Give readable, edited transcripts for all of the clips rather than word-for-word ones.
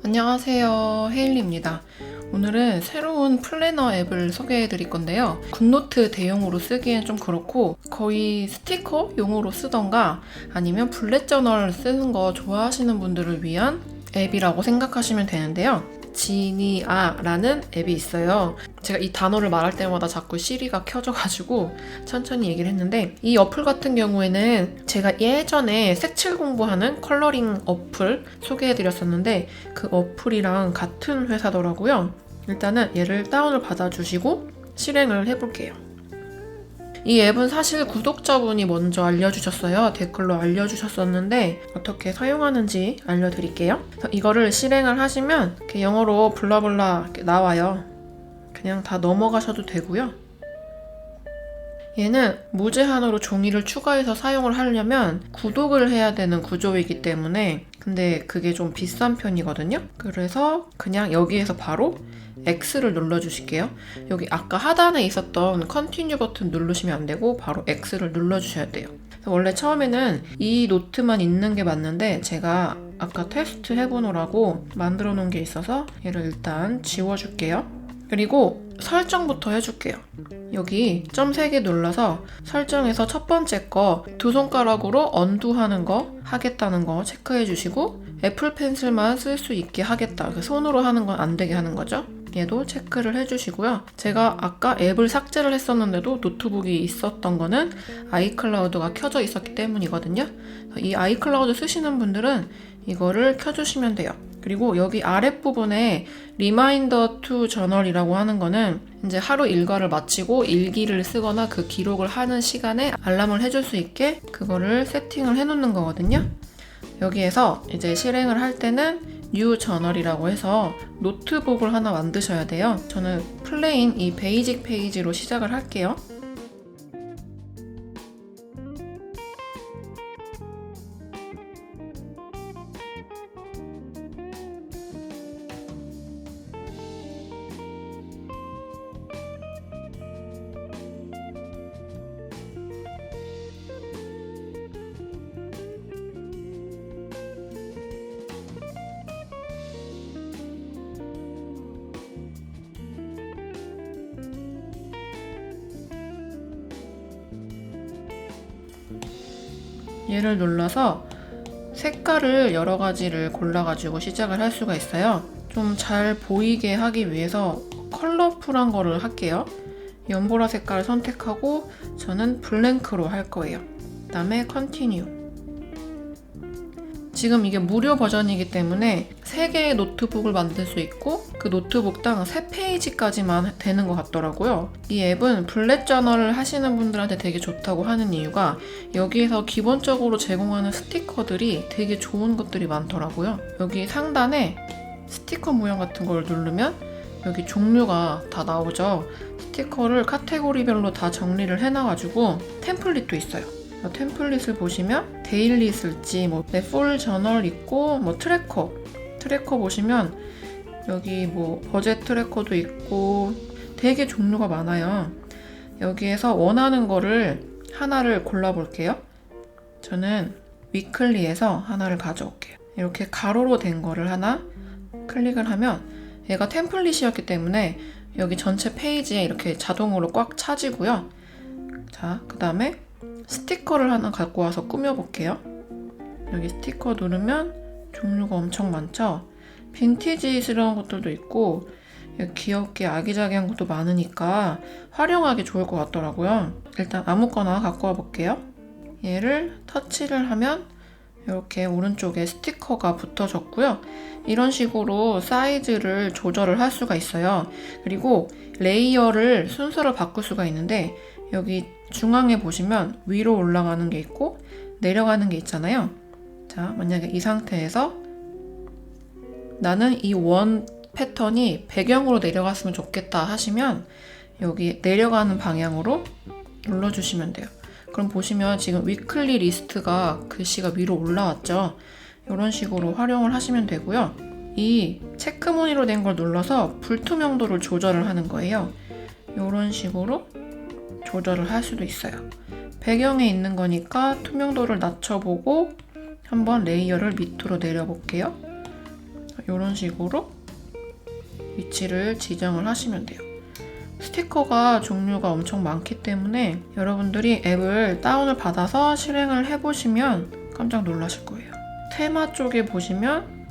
안녕하세요, 헤일리입니다. 오늘은 새로운 플래너 앱을 소개해 드릴 건데요. 굿노트 대용으로 쓰기엔 좀 그렇고 거의 스티커용으로 쓰던가 아니면 블렛 저널 쓰는 거 좋아하시는 분들을 위한 앱이라고 생각하시면 되는데요. 지니아라는 앱이 있어요. 제가 이 단어를 말할 때마다 자꾸 시리가 켜져가지고 천천히 얘기를 했는데, 이 어플 같은 경우에는 제가 예전에 색칠 공부하는 컬러링 어플 소개해드렸었는데 그 어플이랑 같은 회사더라고요. 일단은 얘를 다운을 받아주시고 실행을 해볼게요. 이 앱은 사실 구독자분이 먼저 알려주셨어요. 댓글로 알려주셨었는데 어떻게 사용하는지 알려드릴게요. 이거를 실행을 하시면 이렇게 영어로 블라블라 이렇게 나와요. 그냥 다 넘어가셔도 되고요. 얘는 무제한으로 종이를 추가해서 사용을 하려면 구독을 해야 되는 구조이기 때문에, 근데 그게 좀 비싼 편이거든요. 그래서 그냥 여기에서 바로 X를 눌러주실게요. 여기 아까 하단에 있었던 컨티뉴 버튼 누르시면 안 되고 바로 X를 눌러주셔야 돼요. 원래 처음에는 이 노트만 있는 게 맞는데 제가 아까 테스트 해보느라고 만들어 놓은 게 있어서 얘를 일단 지워줄게요. 그리고 설정부터 해줄게요. 여기 점 3개 눌러서 설정에서 첫 번째 거 두 손가락으로 언두하는 거 하겠다는 거 체크해 주시고, 애플 펜슬만 쓸 수 있게 하겠다. 손으로 하는 건 안 되게 하는 거죠. 얘도 체크를 해주시고요. 제가 아까 앱을 삭제를 했었는데도 노트북이 있었던 거는 아이클라우드가 켜져 있었기 때문이거든요. 이 아이클라우드 쓰시는 분들은 이거를 켜주시면 돼요. 그리고 여기 아랫부분에 리마인더 투 저널이라고 하는 거는 이제 하루 일과를 마치고 일기를 쓰거나 그 기록을 하는 시간에 알람을 해줄 수 있게 그거를 세팅을 해놓는 거거든요. 여기에서 이제 실행을 할 때는 뉴 저널이라고 해서 노트북을 하나 만드셔야 돼요. 저는 플레인 이 베이직 페이지로 시작을 할게요. 얘를 눌러서 색깔을 여러 가지를 골라가지고 시작을 할 수가 있어요. 좀 잘 보이게 하기 위해서 컬러풀한 거를 할게요. 연보라 색깔을 선택하고 저는 블랭크로 할 거예요. 그 다음에 컨티뉴. 지금 이게 무료 버전이기 때문에 3개의 노트북을 만들 수 있고 그 노트북당 3페이지까지만 되는 것 같더라고요. 이 앱은 블렛 저널을 하시는 분들한테 되게 좋다고 하는 이유가 여기에서 기본적으로 제공하는 스티커들이 되게 좋은 것들이 많더라고요. 여기 상단에 스티커 모양 같은 걸 누르면 여기 종류가 다 나오죠. 스티커를 카테고리별로 다 정리를 해놔가지고 템플릿도 있어요. 템플릿을 보시면 데일리 쓸지, 풀 저널 있고, 트래커 보시면 여기 버젯 트래커도 있고 되게 종류가 많아요. 여기에서 원하는 거를 하나를 골라볼게요. 저는 위클리에서 하나를 가져올게요. 이렇게 가로로 된 거를 하나 클릭을 하면 얘가 템플릿이었기 때문에 여기 전체 페이지에 이렇게 자동으로 꽉 차지고요. 자, 그 다음에 스티커를 하나 갖고 와서 꾸며볼게요. 여기 스티커 누르면 종류가 엄청 많죠? 빈티지스러운 것들도 있고 귀엽게 아기자기한 것도 많으니까 활용하기 좋을 것 같더라고요. 일단 아무거나 갖고 와볼게요. 얘를 터치를 하면 이렇게 오른쪽에 스티커가 붙어졌고요. 이런 식으로 사이즈를 조절을 할 수가 있어요. 그리고 레이어를 순서를 바꿀 수가 있는데 여기 중앙에 보시면 위로 올라가는 게 있고 내려가는 게 있잖아요. 자, 만약에 이 상태에서 나는 이 원 패턴이 배경으로 내려갔으면 좋겠다 하시면 여기 내려가는 방향으로 눌러주시면 돼요. 그럼 보시면 지금 위클리 리스트가 글씨가 위로 올라왔죠. 이런 식으로 활용을 하시면 되고요. 이 체크무늬로 된 걸 눌러서 불투명도를 조절을 하는 거예요. 이런 식으로 조절을 할 수도 있어요. 배경에 있는 거니까 투명도를 낮춰보고 한번 레이어를 밑으로 내려볼게요. 이런 식으로 위치를 지정을 하시면 돼요. 스티커가 종류가 엄청 많기 때문에 여러분들이 앱을 다운을 받아서 실행을 해보시면 깜짝 놀라실 거예요. 테마 쪽에 보시면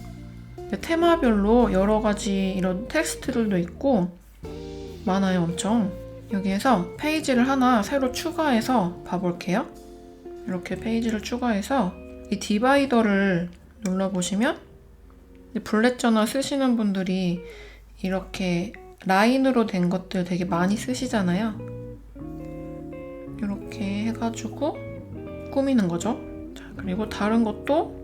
테마별로 여러 가지 이런 텍스트들도 있고 많아요, 엄청. 여기에서 페이지를 하나 새로 추가해서 봐볼게요. 이렇게 페이지를 추가해서 이 디바이더를 눌러보시면 블랙 저널 쓰시는 분들이 이렇게 라인으로 된 것들 되게 많이 쓰시잖아요. 이렇게 해가지고 꾸미는 거죠. 자, 그리고 다른 것도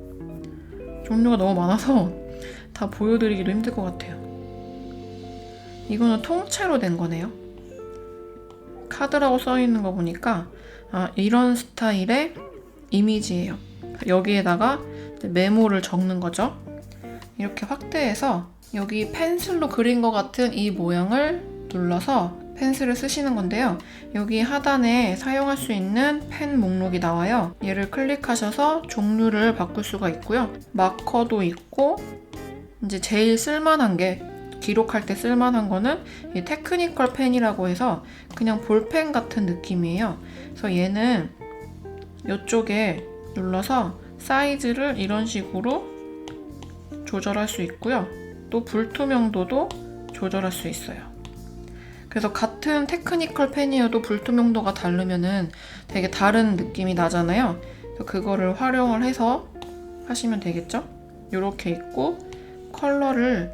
종류가 너무 많아서 다 보여드리기도 힘들 것 같아요. 이거는 통째로 된 거네요. 카드라고 써있는 거 보니까 이런 스타일의 이미지예요. 여기에다가 메모를 적는 거죠. 이렇게 확대해서 여기 펜슬로 그린 것 같은 이 모양을 눌러서 펜슬을 쓰시는 건데요. 여기 하단에 사용할 수 있는 펜 목록이 나와요. 얘를 클릭하셔서 종류를 바꿀 수가 있고요. 마커도 있고 이제 제일 쓸만한 게 기록할 때 쓸만한 거는 이 테크니컬 펜이라고 해서 그냥 볼펜 같은 느낌이에요. 그래서 얘는 이쪽에 눌러서 사이즈를 이런 식으로 조절할 수 있고요. 또 불투명도도 조절할 수 있어요. 그래서 같은 테크니컬 펜이어도 불투명도가 다르면은 되게 다른 느낌이 나잖아요. 그래서 그거를 활용을 해서 하시면 되겠죠? 이렇게 있고 컬러를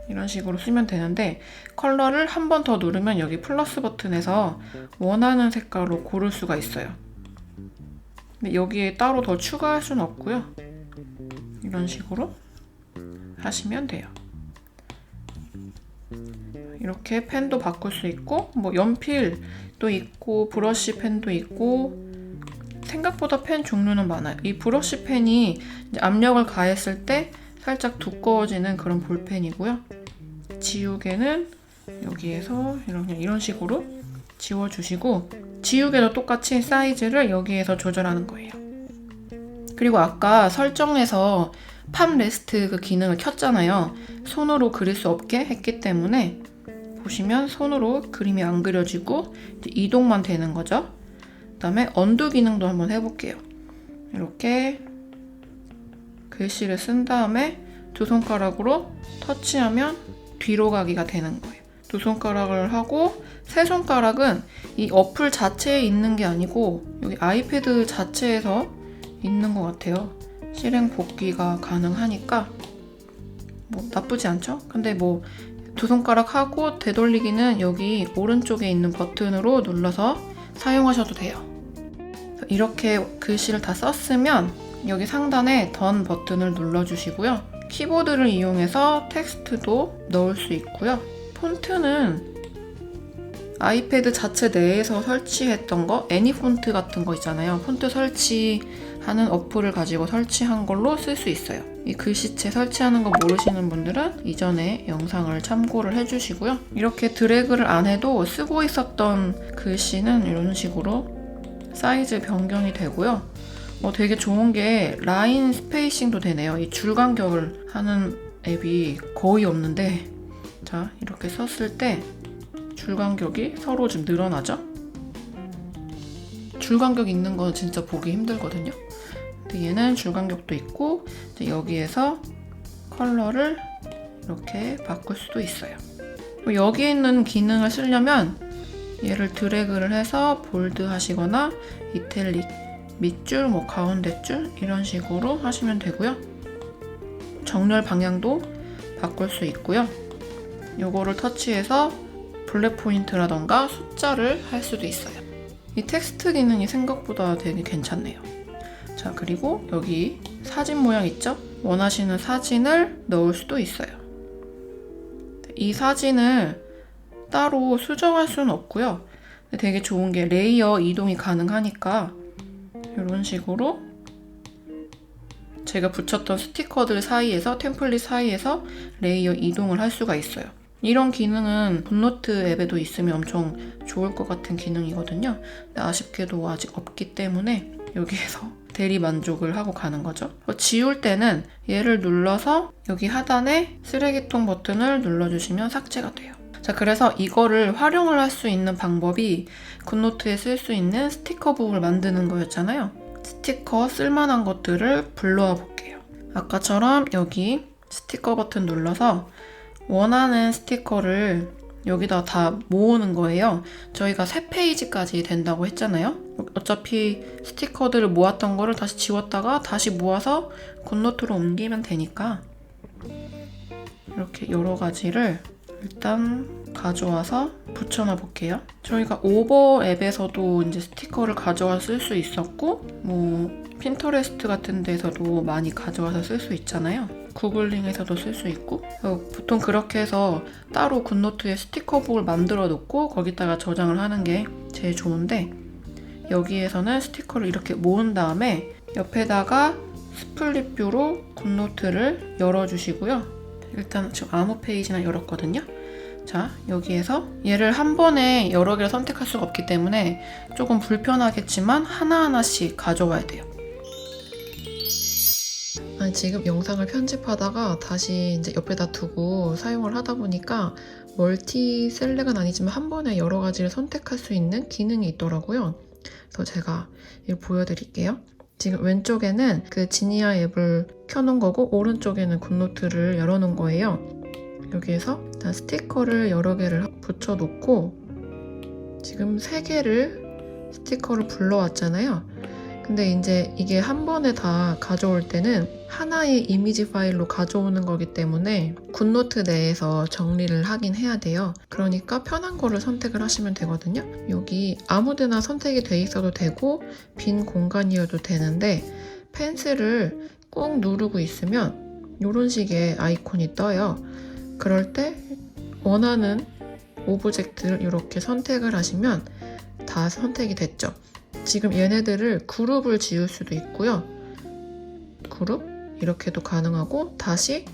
이런 식으로 쓰면 되는데 컬러를 한 번 더 누르면 여기 플러스 버튼에서 원하는 색깔로 고를 수가 있어요. 근데 여기에 따로 더 추가할 수는 없고요. 이런 식으로 하시면 돼요. 이렇게 펜도 바꿀 수 있고 뭐 연필도 있고 브러쉬 펜도 있고 생각보다 펜 종류는 많아요. 이 브러쉬 펜이 이제 압력을 가했을 때 살짝 두꺼워지는 그런 볼펜이고요. 지우개는 여기에서 이런 식으로 지워주시고 지우개도 똑같이 사이즈를 여기에서 조절하는 거예요. 그리고 아까 설정에서 팝 레스트 그 기능을 켰잖아요. 손으로 그릴 수 없게 했기 때문에 보시면 손으로 그림이 안 그려지고 이동만 되는 거죠. 그 다음에 언두 기능도 한번 해볼게요. 이렇게 글씨를 쓴 다음에 두 손가락으로 터치하면 뒤로 가기가 되는 거예요. 두 손가락을 하고 세 손가락은 이 어플 자체에 있는 게 아니고 여기 아이패드 자체에서 있는 것 같아요. 실행 복귀가 가능하니까 뭐 나쁘지 않죠? 근데 뭐 두 손가락 하고 되돌리기는 여기 오른쪽에 있는 버튼으로 눌러서 사용하셔도 돼요. 이렇게 글씨를 다 썼으면 여기 상단에 던 버튼을 눌러주시고요. 키보드를 이용해서 텍스트도 넣을 수 있고요. 폰트는 아이패드 자체 내에서 설치했던 거, 애니폰트 같은 거 있잖아요. 폰트 설치하는 어플을 가지고 설치한 걸로 쓸 수 있어요. 이 글씨체 설치하는 거 모르시는 분들은 이전에 영상을 참고를 해주시고요. 이렇게 드래그를 안 해도 쓰고 있었던 글씨는 이런 식으로 사이즈 변경이 되고요. 되게 좋은 게 라인 스페이싱도 되네요. 이 줄 간격을 하는 앱이 거의 없는데 자, 이렇게 썼을 때 줄 간격이 서로 좀 늘어나죠? 줄 간격 있는 건 진짜 보기 힘들거든요. 근데 얘는 줄 간격도 있고 이제 여기에서 컬러를 이렇게 바꿀 수도 있어요. 여기에 있는 기능을 쓰려면 얘를 드래그를 해서 볼드 하시거나 이탈릭, 밑줄, 뭐 가운데 줄 이런 식으로 하시면 되고요. 정렬 방향도 바꿀 수 있고요. 요거를 터치해서 블랙 포인트라던가 숫자를 할 수도 있어요. 이 텍스트 기능이 생각보다 되게 괜찮네요. 자, 그리고 여기 사진 모양 있죠? 원하시는 사진을 넣을 수도 있어요. 이 사진을 따로 수정할 수는 없고요. 되게 좋은 게 레이어 이동이 가능하니까 이런 식으로 제가 붙였던 스티커들 사이에서 템플릿 사이에서 레이어 이동을 할 수가 있어요. 이런 기능은 굿노트 앱에도 있으면 엄청 좋을 것 같은 기능이거든요. 근데 아쉽게도 아직 없기 때문에 여기에서 대리 만족을 하고 가는 거죠. 지울 때는 얘를 눌러서 여기 하단에 쓰레기통 버튼을 눌러주시면 삭제가 돼요. 자, 그래서 이거를 활용을 할 수 있는 방법이 굿노트에 쓸 수 있는 스티커북을 만드는 거였잖아요. 스티커 쓸만한 것들을 불러와 볼게요. 아까처럼 여기 스티커 버튼 눌러서 원하는 스티커를 여기다 다 모으는 거예요. 저희가 3페이지까지 된다고 했잖아요. 어차피 스티커들을 모았던 거를 다시 지웠다가 다시 모아서 굿노트로 옮기면 되니까 이렇게 여러 가지를 일단 가져와서 붙여놔 볼게요. 저희가 오버 앱에서도 이제 스티커를 가져와 쓸 수 있었고, 핀터레스트 같은 데서도 많이 가져와서 쓸 수 있잖아요. 구글링에서도 쓸 수 있고, 보통 그렇게 해서 따로 굿노트에 스티커북을 만들어 놓고 거기다가 저장을 하는 게 제일 좋은데, 여기에서는 스티커를 이렇게 모은 다음에 옆에다가 스플릿 뷰로 굿노트를 열어주시고요. 일단 지금 아무 페이지나 열었거든요. 자, 여기에서 얘를 한 번에 여러 개를 선택할 수가 없기 때문에 조금 불편하겠지만 하나하나씩 가져와야 돼요. 아니, 지금 영상을 편집하다가 다시 이제 옆에다 두고 사용을 하다 보니까 멀티 셀렉은 아니지만 한 번에 여러 가지를 선택할 수 있는 기능이 있더라고요. 그래서 제가 이걸 보여드릴게요. 지금 왼쪽에는 그 지니아 앱을 켜놓은 거고 오른쪽에는 굿노트를 열어놓은 거예요. 여기에서 일단 스티커를 여러 개를 붙여놓고 지금 3개를 스티커를 불러왔잖아요. 근데 이제 이게 한 번에 다 가져올 때는 하나의 이미지 파일로 가져오는 거기 때문에 굿노트 내에서 정리를 하긴 해야 돼요. 그러니까 편한 거를 선택을 하시면 되거든요. 여기 아무데나 선택이 돼 있어도 되고 빈 공간이어도 되는데 펜슬을 꾹 누르고 있으면 이런 식의 아이콘이 떠요. 그럴 때 원하는 오브젝트를 이렇게 선택을 하시면 다 선택이 됐죠. 지금 얘네들을 그룹을 지을 수도 있고요. 그룹 이렇게도 가능하고 다시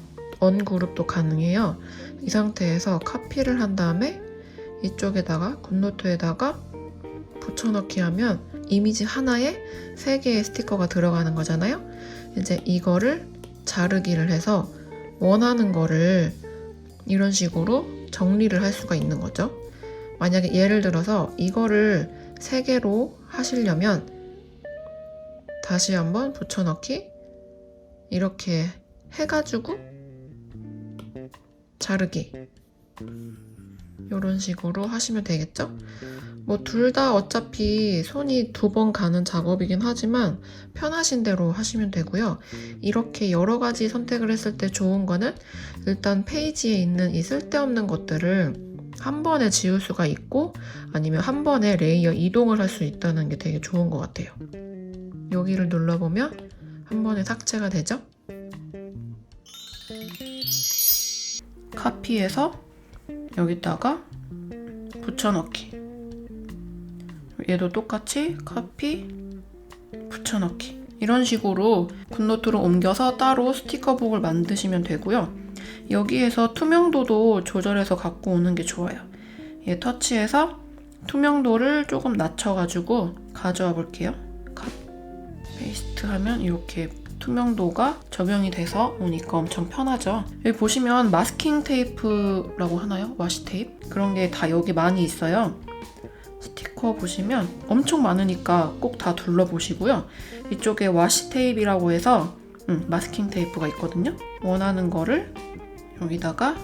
언그룹도 가능해요. 이 상태에서 카피를 한 다음에 이쪽에다가 굿노트에다가 붙여넣기 하면 이미지 하나에 3개의 스티커가 들어가는 거잖아요. 이제 이거를 자르기를 해서 원하는 거를 이런 식으로 정리를 할 수가 있는 거죠. 만약에 예를 들어서 이거를 3개로 하시려면 다시 한번 붙여넣기 이렇게 해가지고 자르기 이런 식으로 하시면 되겠죠? 둘 다 어차피 손이 2번 가는 작업이긴 하지만 편하신 대로 하시면 되고요. 이렇게 여러 가지 선택을 했을 때 좋은 거는 일단 페이지에 있는 이 쓸데없는 것들을 한 번에 지울 수가 있고 아니면 한 번에 레이어 이동을 할 수 있다는 게 되게 좋은 것 같아요. 여기를 눌러보면 한 번에 삭제가 되죠? 카피해서 여기다가 붙여넣기. 얘도 똑같이 카피, 붙여넣기. 이런 식으로 굿노트로 옮겨서 따로 스티커북을 만드시면 되고요. 여기에서 투명도도 조절해서 갖고 오는 게 좋아요. 얘 터치해서 투명도를 조금 낮춰가지고 가져와 볼게요. 페이스트 하면 이렇게 투명도가 적용이 돼서 오니까 엄청 편하죠. 여기 보시면 마스킹 테이프라고 하나요? 와시 테이프? 그런 게 다 여기 많이 있어요. 스티커 보시면 엄청 많으니까 꼭 다 둘러보시고요. 이쪽에 와시 테이프라고 해서 마스킹 테이프가 있거든요. 원하는 거를 여기다가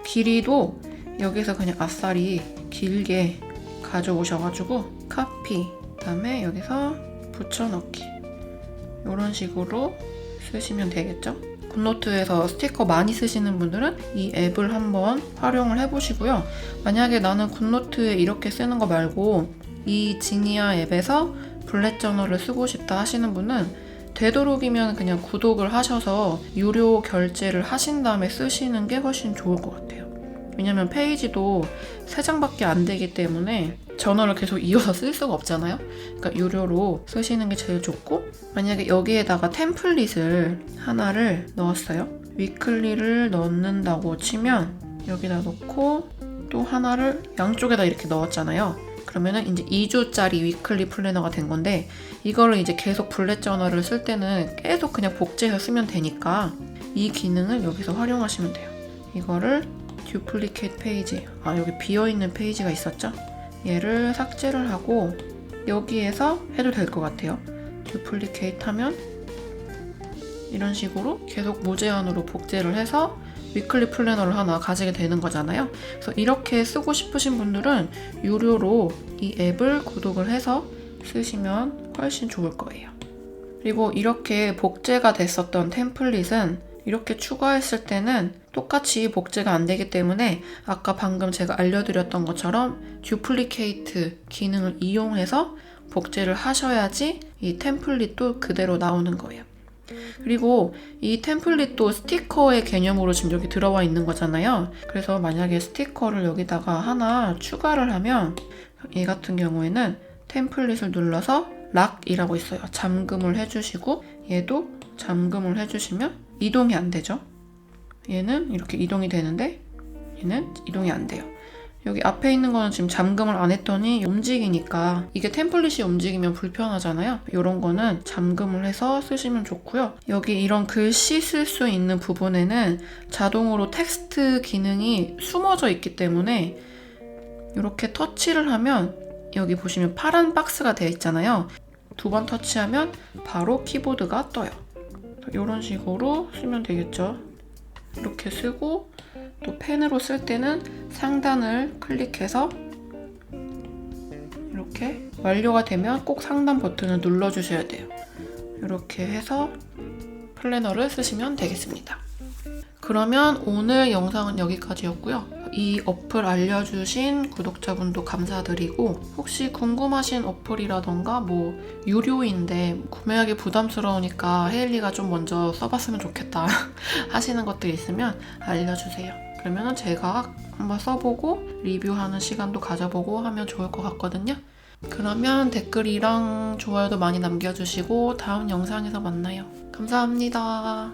길이도 여기서 그냥 아싸리 길게 가져오셔가지고 카피, 그다음에 여기서 붙여넣기 이런 식으로 쓰시면 되겠죠? 굿노트에서 스티커 많이 쓰시는 분들은 이 앱을 한번 활용을 해보시고요. 만약에 나는 굿노트에 이렇게 쓰는 거 말고 이 지니아 앱에서 블렛 저널을 쓰고 싶다 하시는 분은 되도록이면 그냥 구독을 하셔서 유료 결제를 하신 다음에 쓰시는 게 훨씬 좋을 것 같아요. 왜냐면 페이지도 3장밖에 안 되기 때문에 저널을 계속 이어서 쓸 수가 없잖아요. 그러니까 유료로 쓰시는 게 제일 좋고, 만약에 여기에다가 템플릿을 하나를 넣었어요. 위클리를 넣는다고 치면 여기다 넣고 또 하나를 양쪽에다 이렇게 넣었잖아요. 그러면은 이제 2주짜리 위클리 플래너가 된 건데, 이거를 이제 계속 블렛 저널을 쓸 때는 계속 그냥 복제해서 쓰면 되니까 이 기능을 여기서 활용하시면 돼요. 이거를 듀플리케이트 페이지, 여기 비어있는 페이지가 있었죠? 얘를 삭제를 하고 여기에서 해도 될 것 같아요. 듀플리케이트 하면 이런 식으로 계속 무제한으로 복제를 해서 위클리 플래너를 하나 가지게 되는 거잖아요. 그래서 이렇게 쓰고 싶으신 분들은 유료로 이 앱을 구독을 해서 쓰시면 훨씬 좋을 거예요. 그리고 이렇게 복제가 됐었던 템플릿은 이렇게 추가했을 때는 똑같이 복제가 안 되기 때문에 아까 방금 제가 알려드렸던 것처럼 듀플리케이트 기능을 이용해서 복제를 하셔야지 이 템플릿도 그대로 나오는 거예요. 그리고 이 템플릿도 스티커의 개념으로 지금 여기 들어와 있는 거잖아요. 그래서 만약에 스티커를 여기다가 하나 추가를 하면 얘 같은 경우에는 템플릿을 눌러서 락이라고 있어요. 잠금을 해주시고 얘도 잠금을 해주시면 이동이 안 되죠. 얘는 이렇게 이동이 되는데 얘는 이동이 안 돼요. 여기 앞에 있는 거는 지금 잠금을 안 했더니 움직이니까 이게 템플릿이 움직이면 불편하잖아요. 이런 거는 잠금을 해서 쓰시면 좋고요. 여기 이런 글씨 쓸 수 있는 부분에는 자동으로 텍스트 기능이 숨어져 있기 때문에 이렇게 터치를 하면 여기 보시면 파란 박스가 되어 있잖아요. 2번 터치하면 바로 키보드가 떠요. 이런 식으로 쓰면 되겠죠. 이렇게 쓰고 또 펜으로 쓸 때는 상단을 클릭해서 이렇게 완료가 되면 꼭 상단 버튼을 눌러주셔야 돼요. 이렇게 해서 플래너를 쓰시면 되겠습니다. 그러면 오늘 영상은 여기까지였고요. 이 어플 알려주신 구독자분도 감사드리고 혹시 궁금하신 어플이라던가 유료인데 구매하기 부담스러우니까 헤일리가 좀 먼저 써봤으면 좋겠다 하시는 것들 있으면 알려주세요. 그러면 제가 한번 써보고 리뷰하는 시간도 가져보고 하면 좋을 것 같거든요. 그러면 댓글이랑 좋아요도 많이 남겨주시고 다음 영상에서 만나요. 감사합니다.